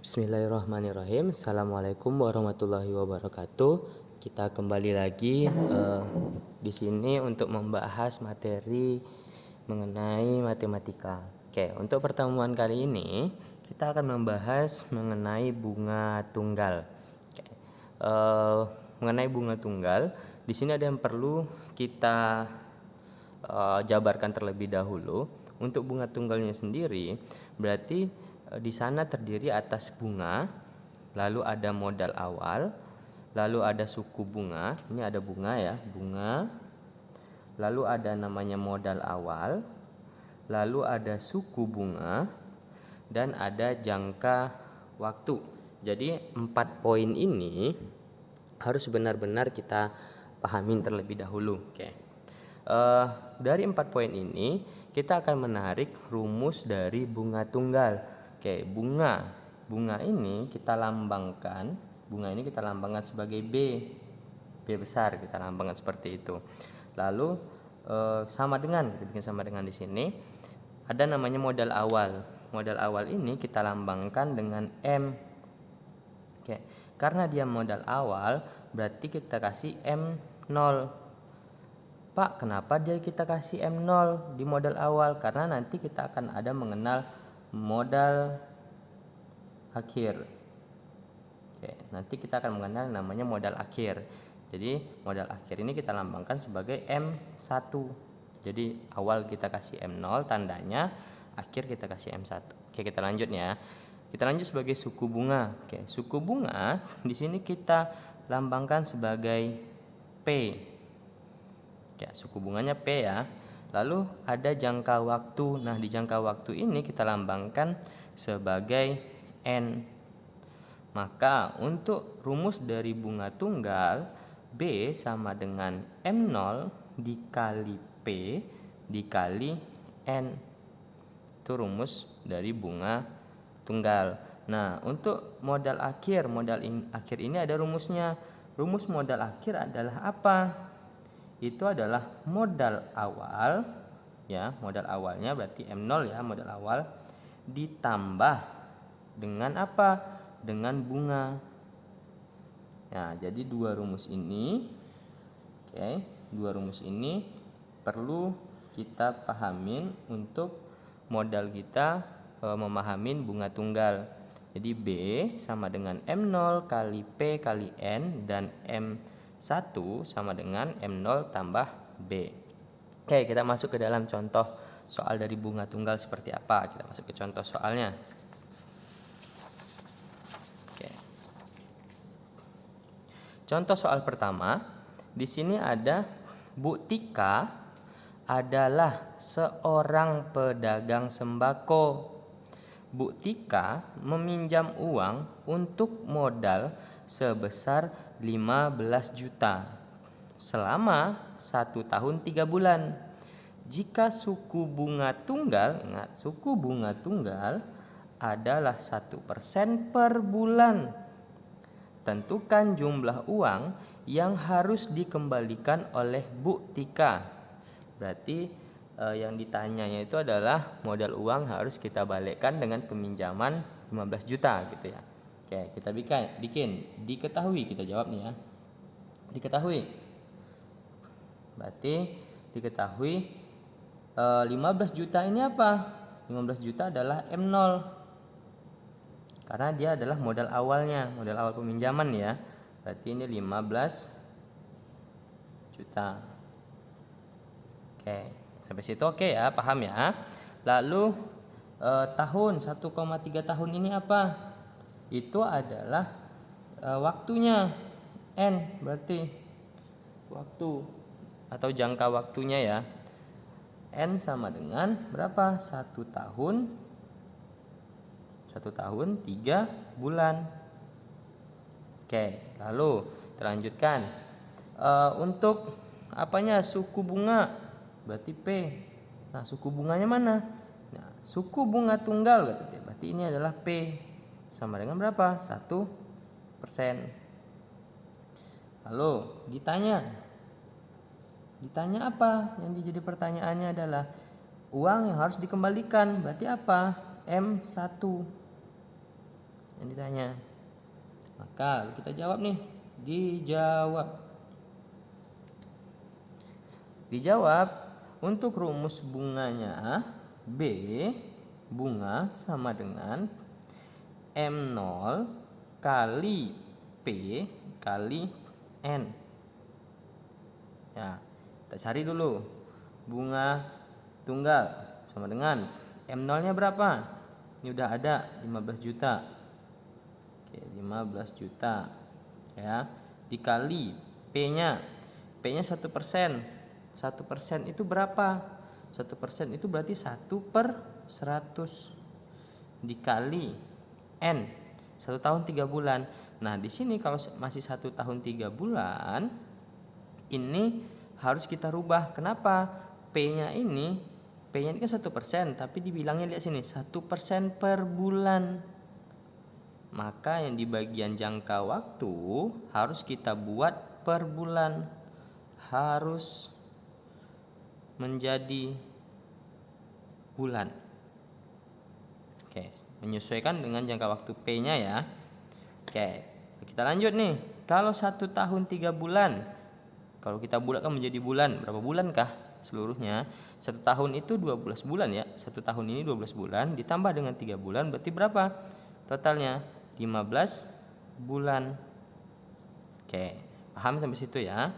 Bismillahirrahmanirrahim. Assalamualaikum warahmatullahi wabarakatuh. Kita kembali lagi di sini untuk membahas materi mengenai matematika. Oke, untuk pertemuan kali ini kita akan membahas mengenai bunga tunggal. Oke, mengenai bunga tunggal, di sini ada yang perlu kita jabarkan terlebih dahulu. Untuk bunga tunggalnya sendiri, berarti di sana terdiri atas bunga, lalu ada modal awal, lalu ada suku bunga. Ini ada bunga ya, bunga. Lalu ada namanya modal awal, lalu ada suku bunga, dan ada jangka waktu. Jadi 4 poin ini harus benar-benar kita pahamin terlebih dahulu. Oke. Dari 4 poin ini kita akan menarik rumus dari bunga tunggal. Oke, bunga ini kita lambangkan sebagai B besar, kita lambangkan seperti itu. Lalu kita bikin sama dengan di sini ada namanya modal awal. Modal awal ini kita lambangkan dengan M. Oke, karena dia modal awal berarti kita kasih M0. Pak, kenapa kita kasih M0 di modal awal? Karena nanti kita akan ada mengenal modal akhir. Oke, nanti kita akan mengenal namanya modal akhir. Jadi modal akhir ini kita lambangkan sebagai M1. Jadi awal kita kasih M0 tandanya, akhir kita kasih M1. Oke, kita lanjut ya. Kita lanjut sebagai suku bunga. Oke, suku bunga di sini kita lambangkan sebagai P. Ya, suku bunganya P ya. Lalu ada jangka waktu. Nah, di jangka waktu ini kita lambangkan sebagai N. Maka untuk rumus dari bunga tunggal, B sama dengan M0 dikali P dikali N. Itu rumus dari bunga tunggal. Nah, untuk modal akhir ini ada rumusnya. Rumus modal akhir adalah apa? Itu adalah modal awal ya, modal awalnya berarti M0 ya, modal awal ditambah dengan apa? Dengan bunga. Nah, jadi dua rumus ini perlu kita pahamin untuk modal kita memahamin bunga tunggal. Jadi B sama dengan M0 kali P kali N, dan M1 sama dengan M0 tambah B. Oke, kita masuk ke dalam contoh soal dari bunga tunggal seperti apa. Kita masuk ke contoh soalnya. Oke. Contoh soal pertama, di sini ada Bu Tika adalah seorang pedagang sembako. Bu Tika meminjam uang untuk modal sebesar 15 juta selama 1 tahun 3 bulan. Jika suku bunga tunggal, ingat suku bunga tunggal adalah 1% per bulan. Tentukan jumlah uang yang harus dikembalikan oleh Bu Tika. Berarti yang ditanyanya itu adalah modal uang harus kita balikkan dengan peminjaman 15 juta gitu ya. Oke, kita bikin diketahui, kita jawab nih ya. Diketahui. Berarti diketahui 15 juta ini apa? 15 juta adalah M0. Karena dia adalah modal awalnya, modal awal peminjaman ya. Berarti ini 15 juta. Oke. Sampai situ oke ya, paham ya. Lalu tahun 1,3 tahun ini apa? Itu adalah waktunya N, berarti waktu atau jangka waktunya ya. N sama dengan berapa? 1 tahun 3 bulan. Oke, lalu terlanjutkan. Untuk apanya? Suku bunga. Berarti P. Nah, suku bunganya mana? Nah, suku bunga tunggal gitu. Berarti ini adalah P sama dengan berapa? 1%. Lalu ditanya apa? Yang jadi pertanyaannya adalah uang yang harus dikembalikan. Berarti apa? M1. yang ditanya. Maka kita jawab nih, dijawab untuk rumus bunganya B, bunga sama dengan M0 kali P kali N. Ya, kita cari dulu. Bunga tunggal sama dengan M0-nya berapa? Ini udah ada 15 juta. Oke, 15 juta. Ya, dikali P-nya. P-nya 1%. 1% itu berapa? 1% itu berarti 1/100 dikali N, 1 tahun 3 bulan. Nah, di sini kalau masih 1 tahun 3 bulan, ini harus kita rubah. Kenapa? P-nya ini kan 1%, tapi dibilangnya lihat sini 1% per bulan. Maka yang di bagian jangka waktu harus kita buat per bulan. Harus menjadi bulan. Oke, menyesuaikan dengan jangka waktu P-nya ya. Oke, kita lanjut nih. Kalau 1 tahun 3 bulan, kalau kita bulatkan menjadi bulan, berapa bulan kah seluruhnya? 1 tahun itu 12 bulan ya. 1 tahun ini 12 bulan ditambah dengan 3 bulan berarti berapa? Totalnya 15 bulan. Oke, paham sampai situ ya?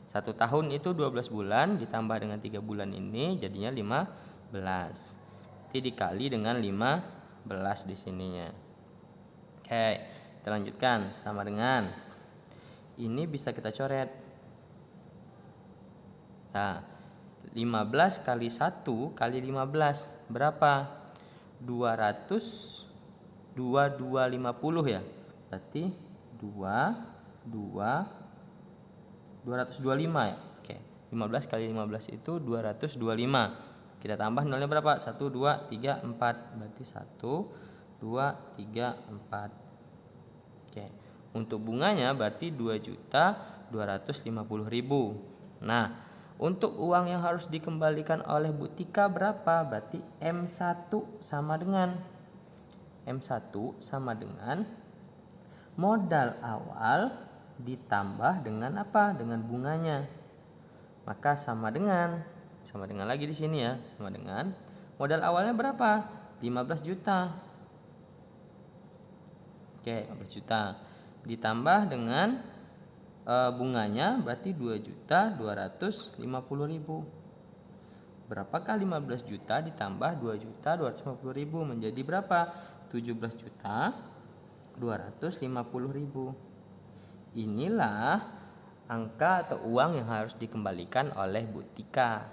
1 tahun itu 12 bulan ditambah dengan 3 bulan ini jadinya 15. Nanti dikali dengan 15 di sininya. Oke, kita lanjutkan sama dengan ini bisa kita coret. Nah, 15 kali 1 kali 15 berapa? 250 ya. Berarti 225 ya. Oke, 15 kali 15 itu 225. Kita tambah nolnya berapa? 1 2 3 4. Berarti 1 2 3 4. Oke. Untuk bunganya berarti 2.250.000. Nah, untuk uang yang harus dikembalikan oleh Bu Tika berapa? Berarti M1 sama dengan modal awal ditambah dengan apa? Dengan bunganya. Maka sama dengan lagi di sini ya, sama dengan modal awalnya berapa? 15 juta. Oke, 15 juta ditambah dengan bunganya berarti 2.250.000. Berapakah 15 juta ditambah 2.250.000 menjadi berapa? 17.250.000. Inilah angka atau uang yang harus dikembalikan oleh Bu Tika.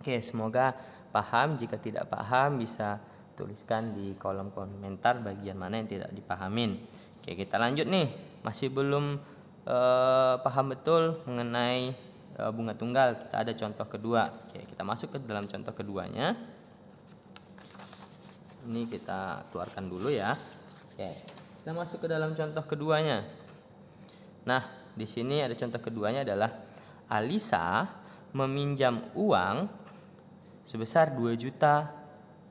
Oke, semoga paham. Jika tidak paham bisa tuliskan di kolom komentar bagian mana yang tidak dipahamin. Oke, kita lanjut nih. Masih belum paham betul mengenai bunga tunggal. Kita ada contoh kedua. Oke, kita masuk ke dalam contoh keduanya. Ini kita keluarkan dulu ya. Oke, kita masuk ke dalam contoh keduanya. Nah, di sini ada contoh keduanya adalah Alisa meminjam uang sebesar 2 juta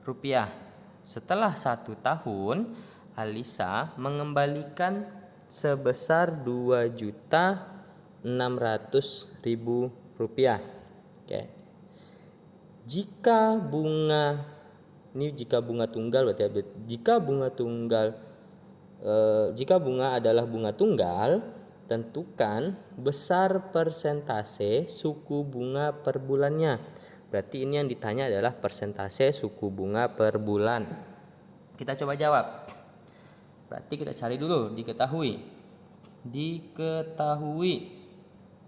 rupiah. Setelah 1 tahun, Alisa mengembalikan sebesar 2.600.000 rupiah. Oke. Jika bunga tunggal berarti jika bunga adalah bunga tunggal, tentukan besar persentase suku bunga per bulannya. Berarti ini yang ditanya adalah persentase suku bunga per bulan. Kita coba jawab. Berarti kita cari dulu diketahui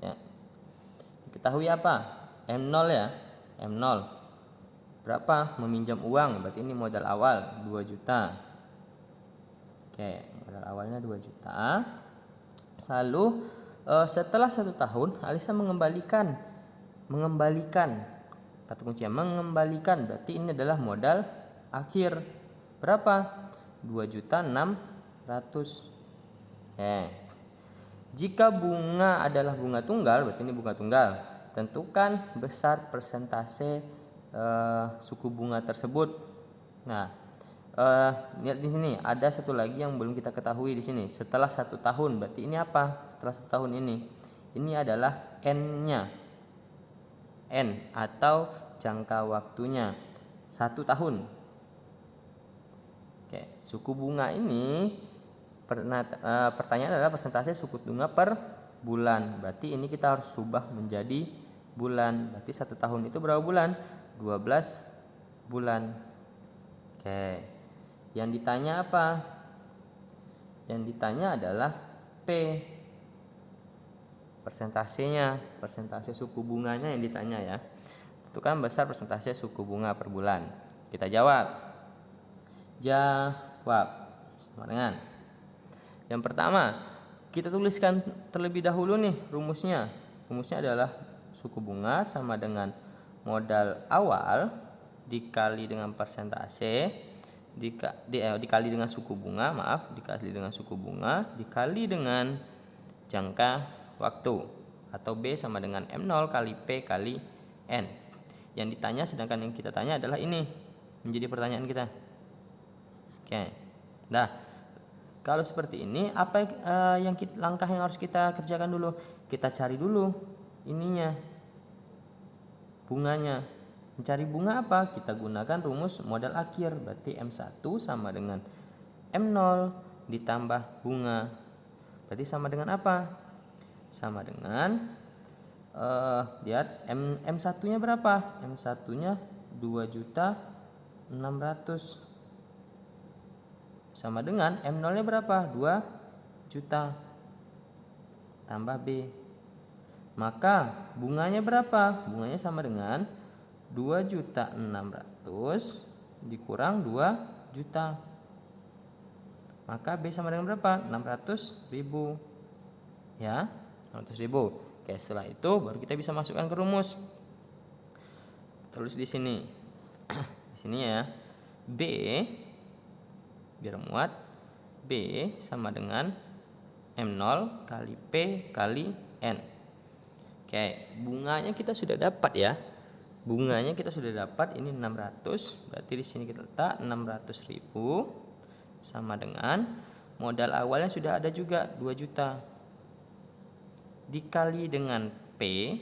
ya. Diketahui apa? M0 ya. M0 berapa? Meminjam uang, berarti ini modal awal 2 juta. Oke, modal awalnya 2 juta. Lalu setelah 1 tahun Alisa mengembalikan kata kuncinya mengembalikan, berarti ini adalah modal akhir berapa? 2.600.000. Jika bunga adalah bunga tunggal, berarti ini bunga tunggal. Tentukan besar persentase suku bunga tersebut. Nah, Lihat di sini ada satu lagi yang belum kita ketahui di sini. Setelah 1 tahun, berarti ini apa? Setelah 1 tahun ini adalah n-nya, n atau jangka waktunya 1 tahun. Oke, suku bunga ini pertanyaan adalah persentase suku bunga per bulan. Berarti ini kita harus rubah menjadi bulan. Berarti 1 tahun itu berapa bulan? 12 bulan. Oke. Yang ditanya apa? Yang ditanya adalah P. Persentasenya, persentase suku bunganya yang ditanya ya. Tentukan besar persentase suku bunga per bulan. Kita jawab. Jawab sama dengan. Yang pertama, kita tuliskan terlebih dahulu nih rumusnya. Rumusnya adalah suku bunga sama dengan modal awal dikali dengan persentase dikali dengan suku bunga, dikali dengan suku bunga dikali dengan jangka waktu, atau B sama dengan M0 kali P kali N. Yang ditanya, sedangkan yang kita tanya adalah ini menjadi pertanyaan kita. Oke. Nah, kalau seperti ini apa langkah yang harus kita kerjakan dulu? Kita cari dulu ininya, bunganya. Mencari bunga apa? Kita gunakan rumus modal akhir. Berarti M1 sama dengan M0 ditambah bunga. Berarti sama dengan apa? Sama dengan lihat M1-nya berapa? M1-nya 2.600.000. Sama dengan M0-nya berapa? 2 juta. Tambah B. Maka bunganya berapa? Bunganya sama dengan 2.600.000 dikurang 2 juta. Maka B sama dengan berapa? 600.000. Ya, 600.000. Oke, setelah itu baru kita bisa masukkan ke rumus. Tulis di sini. Di sini ya. B biar muat. B sama dengan M0 kali P kali N. Oke, bunganya kita sudah dapat ya. Bunganya kita sudah dapat, ini 600, berarti di sini kita letak 600.000 sama dengan modal awalnya sudah ada juga 2 juta dikali dengan P.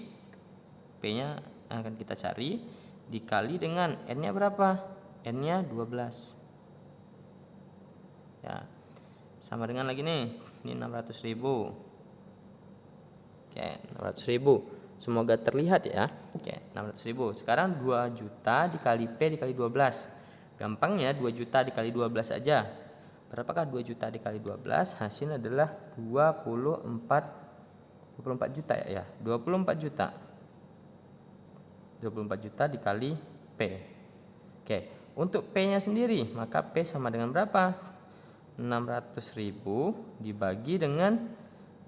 P-nya akan kita cari dikali dengan N-nya berapa? N-nya 12. Ya. Sama dengan lagi nih, ini 600.000. Oke, 600.000. Semoga terlihat ya. Oke, 600.000. Sekarang 2 juta dikali P dikali 12. Gampangnya 2 juta dikali 12 aja. Berapakah 2 juta dikali 12? Hasilnya adalah 24 juta ya. 24 juta. 24 juta dikali P. Oke, untuk P-nya sendiri, maka P sama dengan berapa? 600.000 dibagi dengan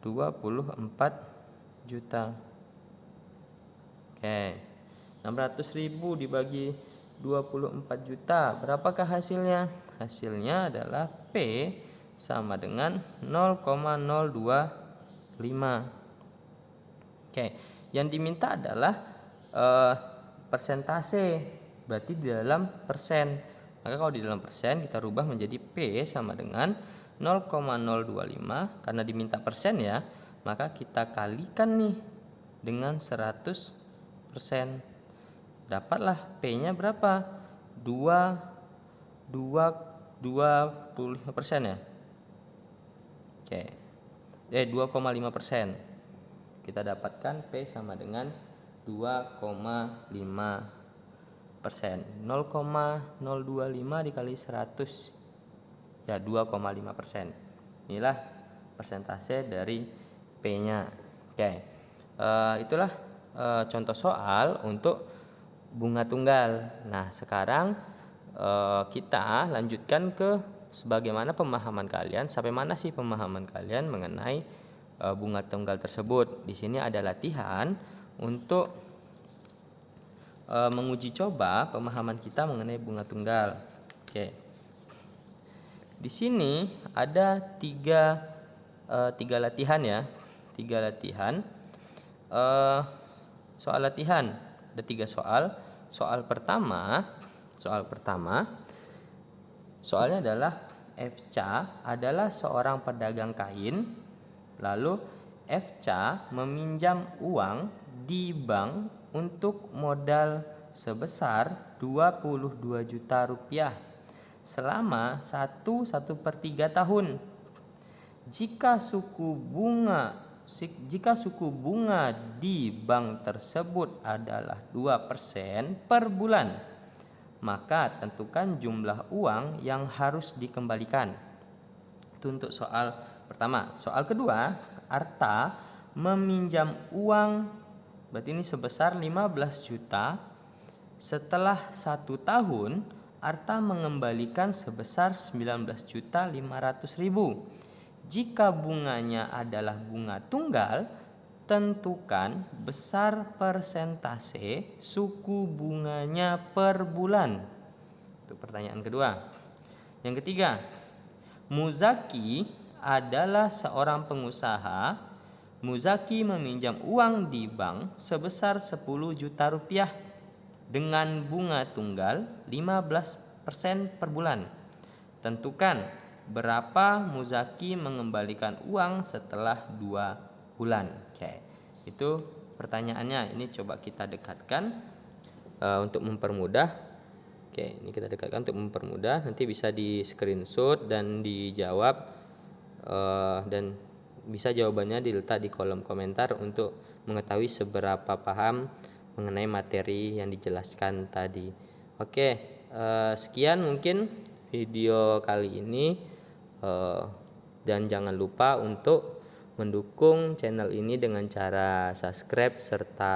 24 juta. Oke, 600.000 dibagi 24 juta. Berapakah hasilnya? Hasilnya adalah P sama dengan 0,025. Oke, yang diminta adalah persentase, berarti di dalam persen. Maka kalau di dalam persen kita rubah menjadi P sama dengan 0,025. Karena diminta persen ya, maka kita kalikan nih dengan 100%. Dapatlah P-nya berapa? 25% ya. Oke. 2,5%. Kita dapatkan P sama dengan 2,5%. 0,025 dikali 100 ya 2,5%. Inilah persentase dari P-nya. Oke. Itulah contoh soal untuk bunga tunggal. Nah, sekarang kita lanjutkan ke sebagaimana pemahaman kalian, sampai mana sih pemahaman kalian mengenai bunga tunggal tersebut. Di sini ada latihan untuk menguji coba pemahaman kita mengenai bunga tunggal. Oke. Di sini ada tiga latihan ya, 3 latihan. Soal latihan ada 3 soal. Soal pertama Soalnya adalah Fca adalah seorang pedagang kain, lalu Fca meminjam uang di bank untuk modal sebesar 22 juta rupiah selama 1/3 tahun. Jika suku bunga di bank tersebut adalah 2% per bulan, maka tentukan jumlah uang yang harus dikembalikan. Itu untuk soal pertama. Soal kedua, Arta meminjam uang, berarti ini sebesar 15 juta. Setelah 1 tahun, Arta mengembalikan sebesar 19.500.000. Jika bunganya adalah bunga tunggal, tentukan besar persentase suku bunganya per bulan. Itu pertanyaan kedua. Yang ketiga, Muzaki adalah seorang pengusaha. Muzaki meminjam uang di bank sebesar 10 juta rupiah dengan bunga tunggal 15% per bulan. Tentukan berapa Muzaki mengembalikan uang setelah 2 bulan. Oke, itu pertanyaannya. Ini coba kita dekatkan untuk mempermudah. Oke, ini kita dekatkan untuk mempermudah. Nanti bisa di screenshot dan dijawab, dan bisa jawabannya diletak di kolom komentar untuk mengetahui seberapa paham mengenai materi yang dijelaskan tadi. Oke, sekian mungkin video kali ini. Dan jangan lupa untuk mendukung channel ini dengan cara subscribe serta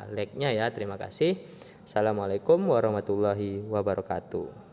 like-nya ya. Terima kasih. Assalamualaikum warahmatullahi wabarakatuh.